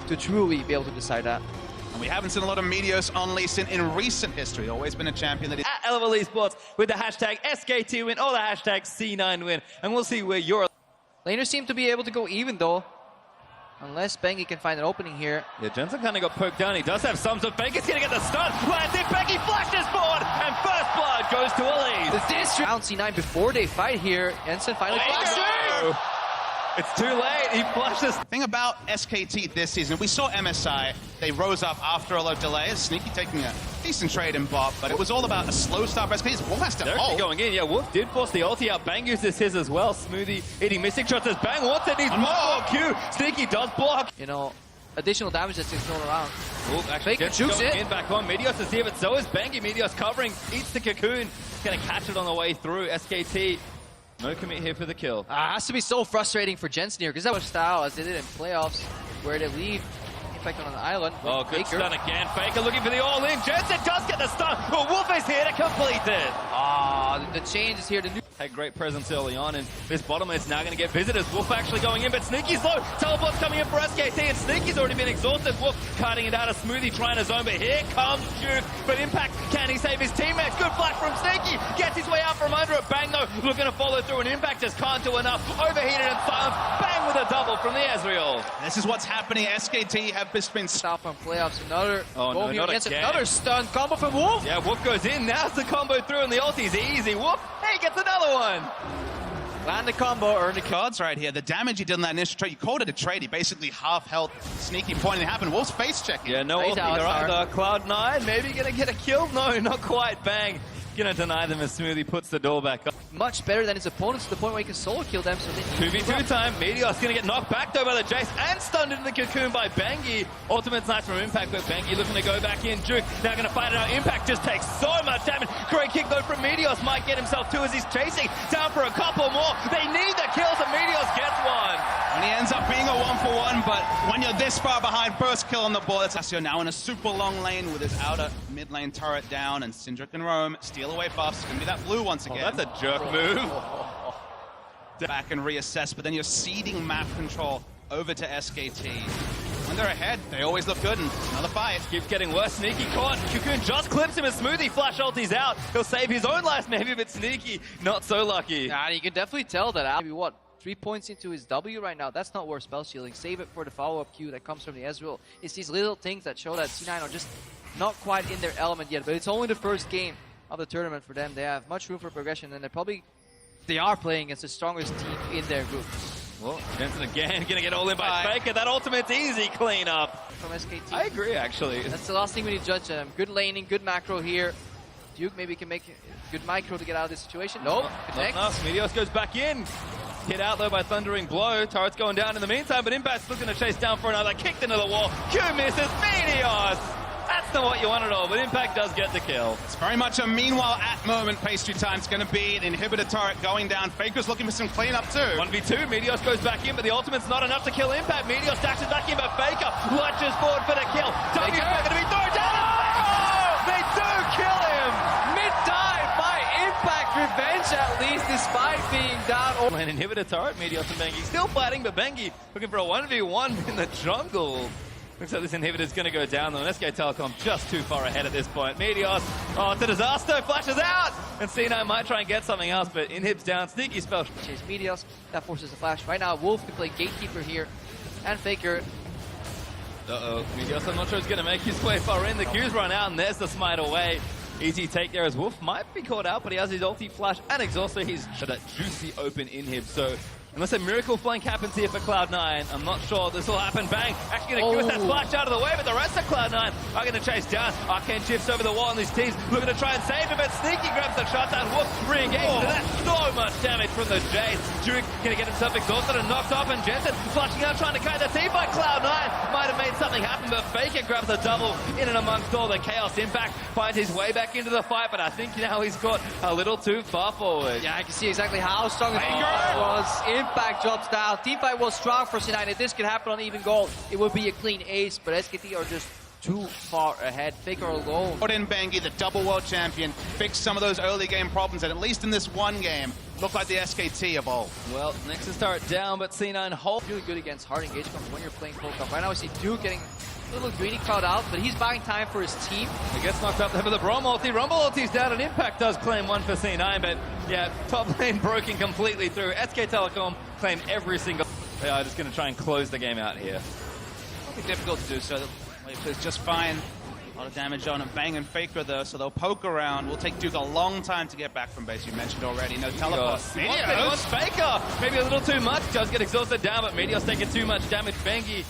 to truly be able to decide that. And we haven't seen a lot of Meteos on Lee Sin in recent history. Always been a champion that is... At LoL Esports with the hashtag SKT win or the hashtag C9 win. And we'll see where you're... Laners seem to be able to go even though. Unless Bengi can find an opening here. Yeah, Jensen kind of got poked down. He does have some, so Bengi's going to get the stun. Lands it, Bengi flashes forward, and first blood goes to Elise. The district round C9 before they fight here. Jensen finally flashes. It's too late. He flashes. The thing about SKT this season, we saw MSI. They rose up after a lot of delays. Sneaky taking a decent trade in bot, but it was all about a slow start for SKT. Wolf has to They're hold. going in. Yeah, Wolf did force the ulti out. Bang uses his as well. Smoothie eating missing shots as Bang wants it. Needs more Q. Sneaky does block. You know, additional damage that's thrown around. Wolf actually Faker gets jukes going it. in back on. Meteos is here, but so is Bangy. Meteos covering. Eats the cocoon. Going to catch it on the way through. SKT. No commit here for the kill. Has to be so frustrating for Jensen here, because that was style as they did in playoffs, where they leave Impact on an island. Oh, good Faker. stun again. Faker looking for the all-in. Jensen does get the stun, but Wolf is here to complete it. The change is here. The new Had great presence early on, and this bottom is now going to get visitors. Wolf actually going in, but Sneaky's low. Teleport's coming in for SKT, and Sneaky's already been exhausted. Wolf cutting it out of Smoothie, trying to zone, but here comes Duke. But Impact, can he save his teammates? Good flash from Sneaky. Gets his way out from under it. Bang, though, looking to follow through, and Impact just can't do enough. Overheated and silenced. Bang with a double from the Ezreal. This is what's happening. SKT have just been... stop from playoffs. Another no, not against again. another stun combo from Wolf. Yeah, Wolf goes in. Now's the combo through, and the ulti's easy. Wolf, hey, gets another one. Land the combo, earn the kill. Cards right here. The damage he did in that initial trade, you called it a trade. He basically half health. Sneaky point and it happened. Wolf's face checking. Yeah, no Plays ulti out here hard. either. Cloud9 maybe gonna get a kill. No, not quite. Bang. Gonna deny them as Smoothie puts the door back up. Much better than his opponents to the point where he can solo kill them. So they 2v2 time. Meteos gonna get knocked back though by the Jace and stunned into the cocoon by Bangy. Ultimate's nice from Impact, but Bangy looking to go back in. Duke now gonna fight it out. Impact just takes so much damage. Great kick though from Meteos. Might get himself two as he's chasing down for a couple more. They need the kills and Meteos gets one. And he ends up being a 1-for-1, but when you're this far behind, first kill on the board. That's Asio now in a super long lane with his outer mid lane turret down, and Syndric and Roam steal away buffs. It's gonna be that blue once again. Oh, that's a jerk move. Back and reassess, but then you're ceding map control over to SKT. When they're ahead, they always look good, and another fight. Keeps getting worse. Sneaky caught. Cocoon just clips him as Smoothie flash ulti's out. He'll save his own life maybe, but Sneaky not so lucky. Nah, you can definitely tell that. Maybe what? 3 points into his W right now. That's not worth spell shielding. Save it for the follow-up Q that comes from the Ezreal. It's these little things that show that C9 are just not quite in their element yet, but it's only the first game of the tournament for them. They have much room for progression, and they are playing against the strongest team in their group. Well, Jensen again gonna get all in by Faker. That ultimate's easy clean up. From SKT. I agree, actually. That's the last thing we need to judge them. Good laning, good macro here. Duke maybe can make good micro to get out of this situation. Nope. Not enough. Meteos goes back in. Hit out though by Thundering Blow. Turret's going down in the meantime, but Impact's looking to chase down for another. Kicked into the wall. Q misses. Meteos! That's not what you want at all, but Impact does get the kill. It's very much a meanwhile at moment pastry time. It's going to be an inhibitor turret going down. Faker's looking for some cleanup too. 1v2, Meteos goes back in, but the ultimate's not enough to kill Impact. Meteos dashes back in, but Faker lunges forward for the kill. W's going to be thrown down. Oh! They do kill him! Mid-dive by Impact. Revenge at least, despite being down. An inhibitor turret, Meteos and Bengi still fighting, but Bengi looking for a 1v1 in the jungle. Looks like this inhibitor's going to go down though, and SK Telecom just too far ahead at this point. Meteos, oh, it's a disaster, flashes out! And C9 might try and get something else, but inhibs down, sneaky spell. Chase Meteos, that forces a flash. Right now, Wolf can play Gatekeeper here, and Faker. Uh-oh, Meteos, I'm not sure he's going to make his way far in. The Q's run out, and there's the smite away. Easy take there as Wolf might be caught out, but he has his ulti flash and exhaust, so he's that juicy open inhib. So unless a miracle flank happens here for Cloud9, I'm not sure this will happen. Bang! Actually going to give us that splash out of the way, but the rest of Cloud9 are going to chase down. Arcane shifts over the wall on these teams, looking to try and save him, but Sneaky grabs the shot down. Wolf re-engages, and that's so much damage from the Jace. Duke going to get himself exhausted and knocked off, and Jensen flashing out, trying to kite the team by Cloud9. Might have made something happen, but Faker grabs a double in and amongst all the chaos. Impact finds his way back into the fight, but I think now he's got a little too far forward. Yeah, I can see exactly how strong this was. Impact drops down. Teamfight was strong for C9. If this could happen on even gold, it would be a clean ace, but SKT are just too far ahead. Faker alone. Put in Bengi, the double world champion, fix some of those early game problems, and at least in this one game, look like the SKT evolved. Well, Nexus turret down, but C9 hold. Really good against hard engagement when you're playing Telecom. Right now we see Duke getting a little greedy crowd out, but he's buying time for his team. He gets knocked up there for the Brom ulti. Rumble ulti's down, and Impact does claim one for C9, but yeah, top lane broken completely through. SK Telecom claim every single. They are just going to try and close the game out here. It'll be difficult to do so. It's just fine. A lot of damage on and Bang and Faker though, so they'll poke around. Will take Duke a long time to get back from base. You mentioned already. No teleport. Meteos! Faker! Maybe a little too much. Does get exhausted down, but Meteos taking too much damage. Bengi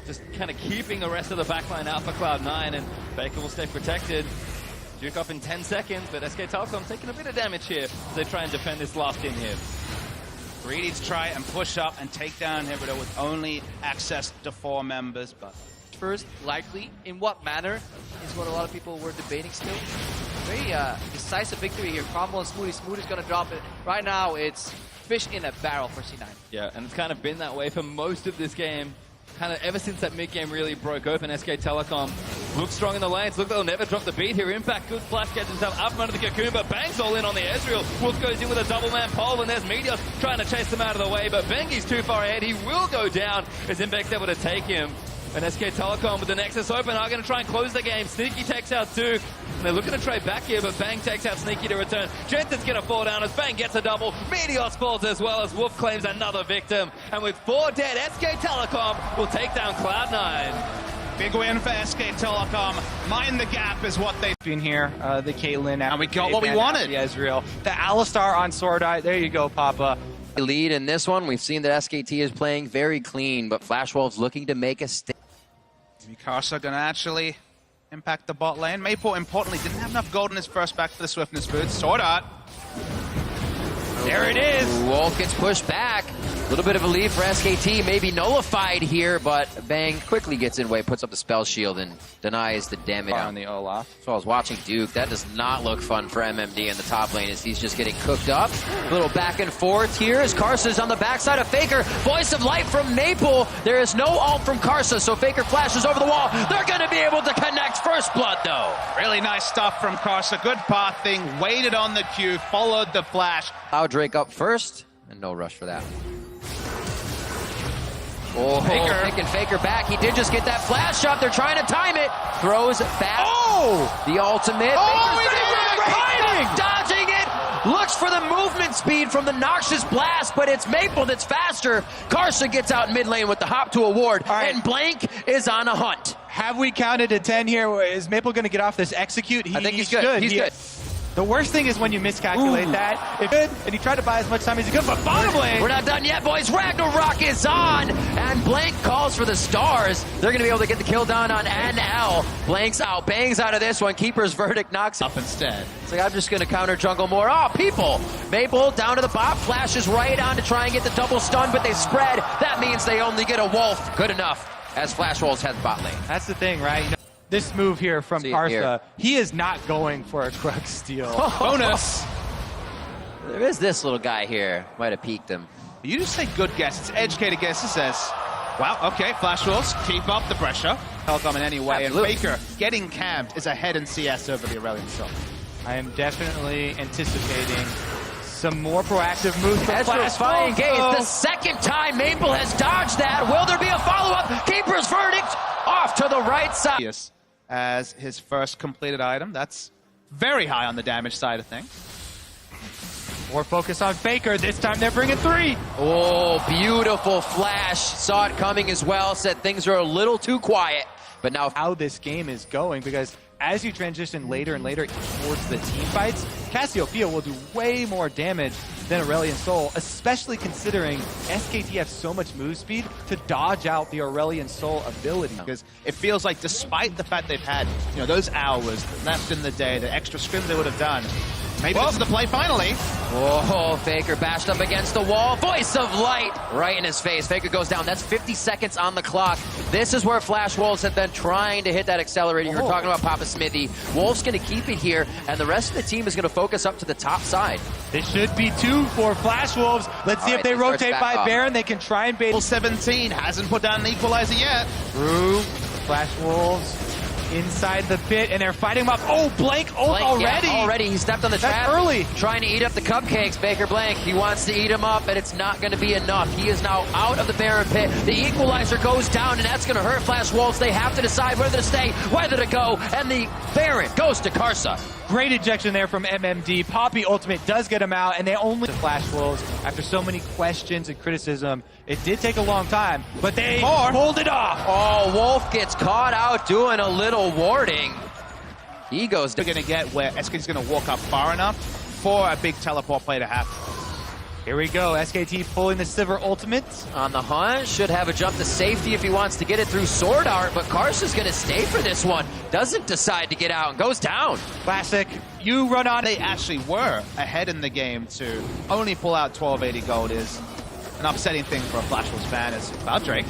just kind of keeping the rest of the backline out for Cloud9, and Faker will stay protected. Duke up in 10 seconds, but SK Telecom taking a bit of damage here as they try and defend this last in here. Greedy to try and push up and take down Inhibitor with only access to 4 members, but First, likely. In what manner is what a lot of people were debating still. Very decisive victory here. Cromwell and Smoothie. Smoothie's going to drop it. Right now, it's fish in a barrel for C9. Yeah, and it's kind of been that way for most of this game. Kind of ever since that mid-game really broke open, SK Telecom looks strong in the lanes. Look, they'll never drop the beat here. Impact, good flash, gets himself up under the cocoon, but Bangs all in on the Ezreal. Wolf goes in with a double-man pole, and there's Meteos trying to chase them out of the way, but Bengi's too far ahead. He will go down as Impact's able to take him. And SK Telecom with the Nexus open are going to try and close the game. Sneaky takes out Duke. And they're looking to trade back here, but Bang takes out Sneaky to return. Jensen's going to fall down as Bang gets a double. Meteos falls as well as Wolf claims another victim. And with 4 dead, SK Telecom will take down Cloud9. big win for SK Telecom. Mind the gap is what they've been here. The Caitlyn out. And we got what we wanted. The Ezreal. The Alistar on Sword Eye. There you go, Papa. Lead in this one. We've seen that SKT is playing very clean, but Flash Wolves looking to make a statement. Mikasa gonna actually impact the bot lane. Mayport, importantly, didn't have enough gold in his first back for the Swiftness boots. Sword Art. There it is. Wolf gets pushed back. A little bit of a lead for SKT, maybe nullified here, but Bang quickly gets in way, puts up the spell shield, and denies the damage. On the Olaf. So I was watching Duke. That does not look fun for MMD in the top lane as he's just getting cooked up. A little back and forth here as Karsa's on the backside of Faker. Voice of Light from Maple. There is no ult from Karsa, so Faker flashes over the wall. They're going to be able to connect first blood, though. Really nice stuff from Karsa. Good pathing. Waited on the Q. Followed the flash. Drake up first, and no rush for that. Oh, Faker. taking Faker back. He did just get that flash shot. They're trying to time it. Throws back. Oh! The ultimate. Faker's dodging it. Looks for the movement speed from the Noxious Blast, but it's Maple that's faster. Karsa gets out mid lane with the hop to a ward, right. and Blank is on a hunt. Have we counted to 10 here? Is Maple going to get off this execute? I think he's good. He's good. The worst thing is when you miscalculate that. It's good, and he tried to buy as much time as he could, but bottom lane. We're not done yet, boys. Ragnarok is on, and Blank calls for the stars. They're going to be able to get the kill down on NL. Blank's out, bangs out of this one. Keeper's verdict knocks Up instead. It's like, I'm just going to counter jungle more. Oh, people. Maple down to the bot, flashes right on to try and get the double stun, but they spread. That means they only get a wolf. Good enough, as Flash Wolves head the bot lane. That's the thing, right? This move here from Karsa, he is not going for a Krug steal. Bonus. There is this little guy here. Might have peeked him. You just say good guess. It's educated guess. It says, wow, okay, Flash Wolves, keep up the pressure. Telecom in any way. Absolutely. And Faker getting camped is ahead in CS over the Aurelion Sol. I am definitely anticipating some more proactive moves from Flash Flying Wolves. Gaze. The second time Maple has dodged that. Will there be a follow-up? Keeper's verdict off to the right side. As his first completed item. That's very high on the damage side of things. More focus on Faker. This time they're bringing 3. Oh, beautiful flash. Saw it coming as well. Said things are a little too quiet. But now How this game is going, because as you transition later and later towards the team fights, Cassiopeia will do way more damage than Aurelion Sol, especially considering SKT have so much move speed to dodge out the Aurelion Sol ability. Because it feels like despite the fact they've had, those hours left in the day, the extra scrims they would have done, maybe this is the play finally. Oh, Faker bashed up against the wall. Voice of Light right in his face. Faker goes down. That's 50 seconds on the clock. This is where Flash Wolves have been trying to hit that accelerator. You were talking about Papa Smithy. Wolves going to keep it here, and the rest of the team is going to focus up to the top side. This should be 2 for Flash Wolves. Let's see if they rotate by Baron. They can try and bait. 17 hasn't put down an equalizer yet. Through Flash Wolves. inside the pit, and they're fighting him up. Oh, Blank ult already. Yeah, already. He stepped on the That's trap. early. Trying to eat up the cupcakes, Baker Blank. He wants to eat them up, and it's not going to be enough. He is now out of the Baron pit. The equalizer goes down, and that's going to hurt Flash Wolves. They have to decide whether to stay, whether to go, and the Baron goes to Karsa. Great ejection there from MMD. Poppy ultimate does get him out, and they only the Flash Wolves after so many questions and criticism. It did take a long time, but they pulled it off. Oh, Wolf gets caught out doing a little warding. He goes They're going to get where SKT's going to walk up far enough for a big teleport play to happen. Here we go. SKT pulling the Sivir ultimate. on the hunt. Should have a jump to safety if he wants to get it through Sword Art, but Karsa's going to stay for this one. Doesn't decide to get out and goes down. Classic. You run on. They actually were ahead in the game to only pull out 1280 gold is an upsetting thing for a Flash Wolves fan as Cloud Drake.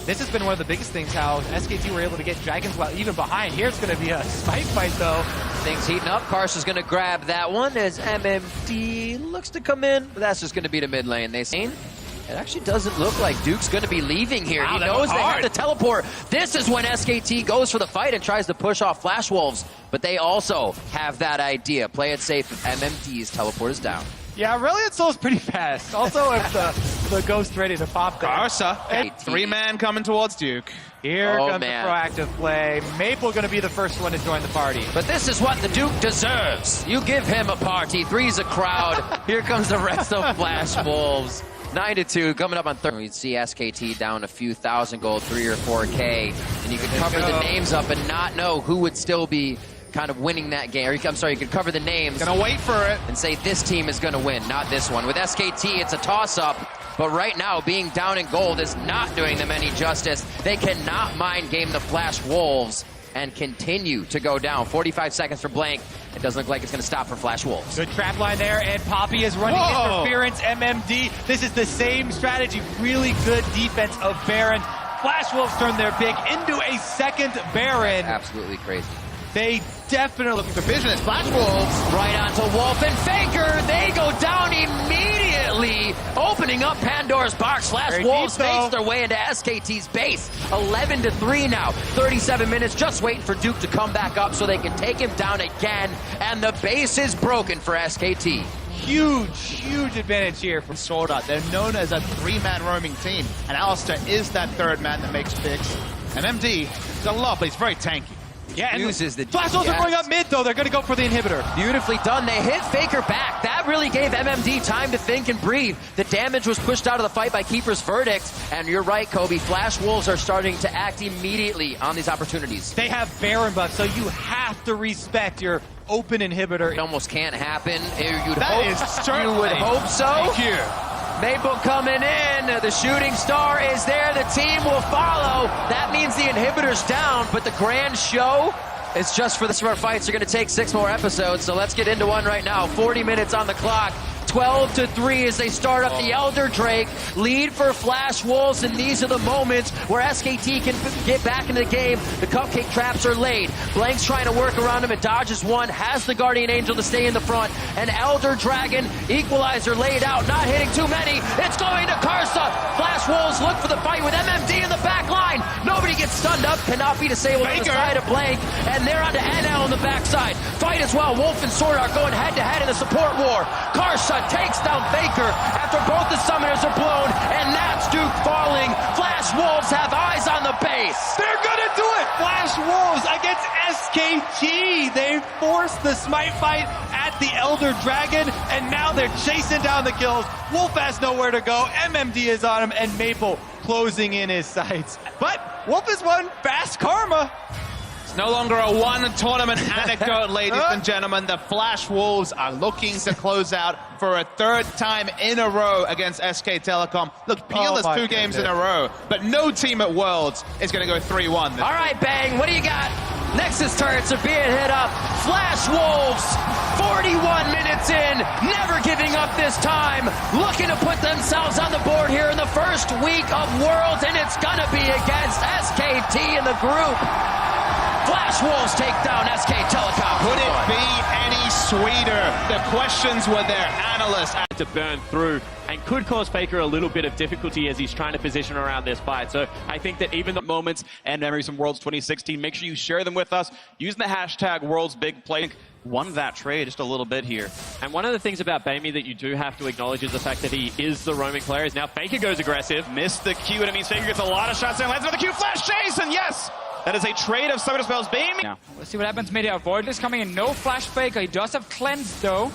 This has been one of the biggest things, how SKT were able to get Dragons while even behind. Here it's going to be a smite fight, though. Things heating up. Karsa's going to grab that one as MMD looks to come in, but that's just going to be the mid lane. They seen. It actually doesn't look like Duke's going to be leaving here. Wow, he that knows was they hard. have to teleport. This is when SKT goes for the fight and tries to push off Flash Wolves, but they also have that idea. Play it safe if MMD's teleport is down. Yeah, Aurelion Soul's pretty fast. Also, if the Ghost ready to pop there. Karsa, Hey, three-man coming towards Duke. Here Oh, comes man. the proactive play. Maple going to be the first one to join the party. But this is what the Duke deserves. You give him a party. Three's a crowd. Here comes the rest of Flash Wolves. 9-2, coming up on third. We'd see SKT down a few thousand gold, 3 or 4K, and you could cover the names up and not know who would still be kind of winning that game. Or I'm sorry, you could cover the names Gonna wait for it. and say this team is going to win, not this one. With SKT, it's a toss-up, but right now, being down in gold is not doing them any justice. They cannot mind game the Flash Wolves and continue to go down. 45 seconds for Blank. It doesn't look like it's going to stop for Flash Wolves. Good trap line there, and Poppy is running Whoa. interference. MMD. This is the same strategy. Really good defense of Baron. Flash Wolves turn their pick into a second Baron. Absolutely crazy. They definitely The vision is Flash Wolves. Right onto Wolf and Faker. They go down immediately, opening up Pandora's box. Flash Very Wolves deep, though. face their way into SKT's base. 11-3 now. 37 minutes, just waiting for Duke to come back up so they can take him down again. And the base is broken for SKT. huge advantage here from Sword Art. They're known as a three-man roaming team, and Alistair is that third man that makes picks. And MD is a lot, but he's very tanky. yeah. And Uses the Flash Wolves are DPS. going up mid though. They're going to go for the inhibitor. Beautifully done. They hit Faker back. That really gave MMD time to think and breathe. The damage was pushed out of the fight by Keeper's Verdict. And you're right, Kobe. Flash Wolves are starting to act immediately on these opportunities. They have Baron buff, so you have to respect your open inhibitor. It almost can't happen. You'd That hope, is you certainly. would hope so. Thank you. Maple coming in. The shooting star is there. The team will follow. That means the inhibitor's down, but the grand show is just for the smart fights. Are going to take 6 more episodes, so let's get into one right now. 40 minutes on the clock. 12-3 as they start up the Elder Drake. Lead for Flash Wolves, and these are the moments where SKT can get back into the game. The cupcake traps are laid. Blank's trying to work around him and dodges one. Has the Guardian Angel to stay in the front. An Elder Dragon equalizer laid out, not hitting too many. It's going to Karsa. Flash Wolves look for the fight with MMD in the back line. Nobody gets stunned up, cannot be disabled on the side of Blank, and they're onto NL on the backside. Fight as well. Wolf and Sword are going head-to-head in the support war. Karsa takes down Faker after both the summoners are blown, and that's Duke falling. Flash Wolves have eyes on the base. They're gonna do it! Flash Wolves against SKT! They forced the smite fight at the Elder Dragon, and now they're chasing down the kills. Wolf has nowhere to go, MMD is on him, and Maple closing in his sights. But Wolf has won fast karma. It's no longer a one-tournament anecdote, ladies and gentlemen. The Flash Wolves are looking to close out for a third time in a row against SK Telecom. Look, Peel is my 2 games in a row, but no team at Worlds is going to go 3-1. All right, Bang, what do you got? Nexus turrets are being hit up. Flash Wolves, 41 minutes in, never giving up this time. Looking to put themselves on the board here in the first week of Worlds, and it's going to be against SKT in the group. Flash Wolves take down SK Telecom. Could it be any sweeter. The questions were their analysts. To burn through and could cause Faker a little bit of difficulty as he's trying to position around this fight. So I think that even the Moments and memories from Worlds 2016, make sure you share them with us using the hashtag #WorldsBigPlay. Won that trade just a little bit here. And one of the things about Bamey that you do have to acknowledge is the fact that he is the roaming player. Now Faker goes aggressive. Missed the Q, and it means Faker gets a lot of shots and lands another Q. Flash chase, and yes! That is a trade of Summoner Spells. Bamey. Yeah. Let's see what happens mid here. Voidless coming in. No Flash Faker. He does have Cleanse though.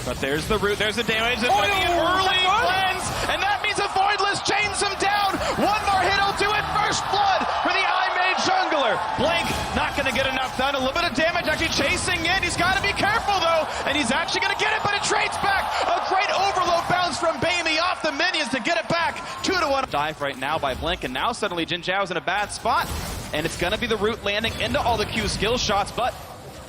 But there's the root, there's the damage. It's going to be an early cleanse, and that means a Voidless chains him down. One more hit will do it. First blood for the jungler. Blank not going to get enough done. A little bit of damage actually chasing in. He's got to be careful though, and he's actually going to get it, but it trades back. A great overload bounce from Bamey off the minions to get it back. 2-1. Dive right now by Blink, and now suddenly Jin Zhao's in a bad spot, and it's going to be the root landing into all the Q skill shots, but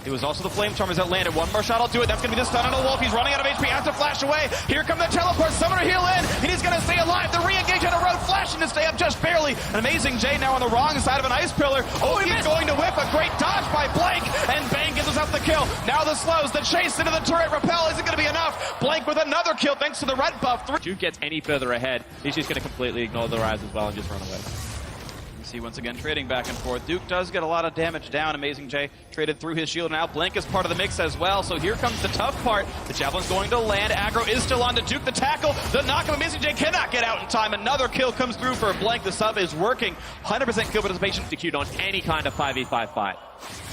it was also the Flame Charmers that landed. One more shot will do it. That's going to be the stun on the Wolf. He's running out of HP. Has to flash away. Here come the teleport. Summoner heal in. And he's going to stay alive. The re-engage on a road. Flashing to stay up just barely. An amazing Jay now on the wrong side of an ice pillar. Oh, he's going to whip. A great dodge by Blank. And Bang gives us up the kill. Now the slows. The chase into the turret. Repel isn't going to be enough. Blank with another kill thanks to the red buff. Duke gets any further ahead, he's just going to completely ignore the rise as well and just run away. See once again trading back and forth. Duke does get a lot of damage down. Amazing Jay traded through his shield. Now Blink is part of the mix as well. So here comes the tough part. The Javelin's going to land. Aggro is still on to Duke. The tackle. The knock of Amazing Jay cannot get out in time. Another kill comes through for Blank. The sub is working. 100% kill participation. Execute on any kind of 5v5 fight.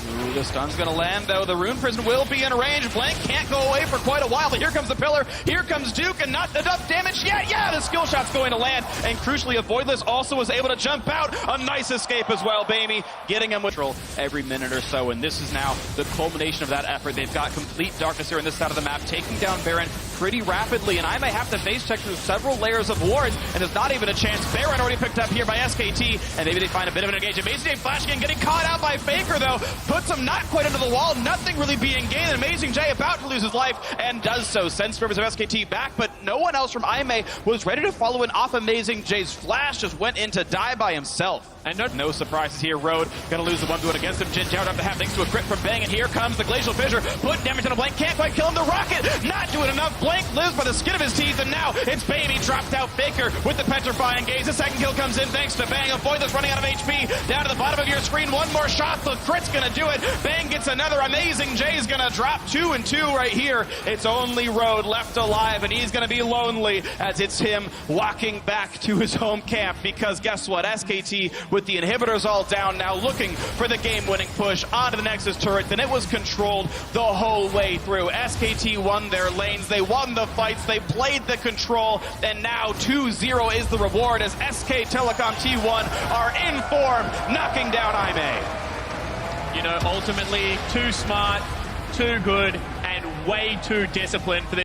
Ooh, the stun's going to land, though. The Rune Prison will be in range. Blank can't go away for quite a while, but here comes the pillar. Here comes Duke, and not enough damage yet. Yeah, the skill shot's going to land. And crucially, a Voidless also was able to jump out. A nice escape as well, Bamey, getting him with control every minute or so. And this is now the culmination of that effort. They've got complete darkness here on this side of the map, taking down Baron pretty rapidly. And I may have to face check through several layers of wards, and there's not even a chance. Baron already picked up here by SKT, and maybe they find a bit of an engage. Amazing Jay Flash again, getting caught out by Faker, though. Puts him not quite into the wall, nothing really being gained. Amazing Jay about to lose his life, and does so. Sends members of SKT back, but no one else from IMA was ready to follow in off Amazing Jay's flash, just went in to die by himself. And no surprises here. Road gonna lose the 1v1 against him. Jin Zhao up to have thanks to a crit from Bang, and here comes the Glacial Fissure. Put damage on a Blank, can't quite kill him. The Rocket not doing enough. Blank lives by the skin of his teeth, and now it's Bamey dropped out Faker with the Petrifying Gaze. The second kill comes in thanks to Bang. Avoid this running out of HP. Down to the bottom of your screen. One more shot. The crit's gonna do it. Bang gets another. Amazing Jay's gonna drop 2 and 2 right here. It's only Road left alive, and he's gonna be lonely as it's him walking back to his home camp, because guess what? SKT with the inhibitors all down now, looking for the game-winning push onto the Nexus turret, and it was controlled the whole way through. SKT won their lanes, they won the fights, they played the control, and now 2-0 is the reward as SK Telecom T1 are in form, knocking down IMA. You know, ultimately, too smart, too good, and way too disciplined for the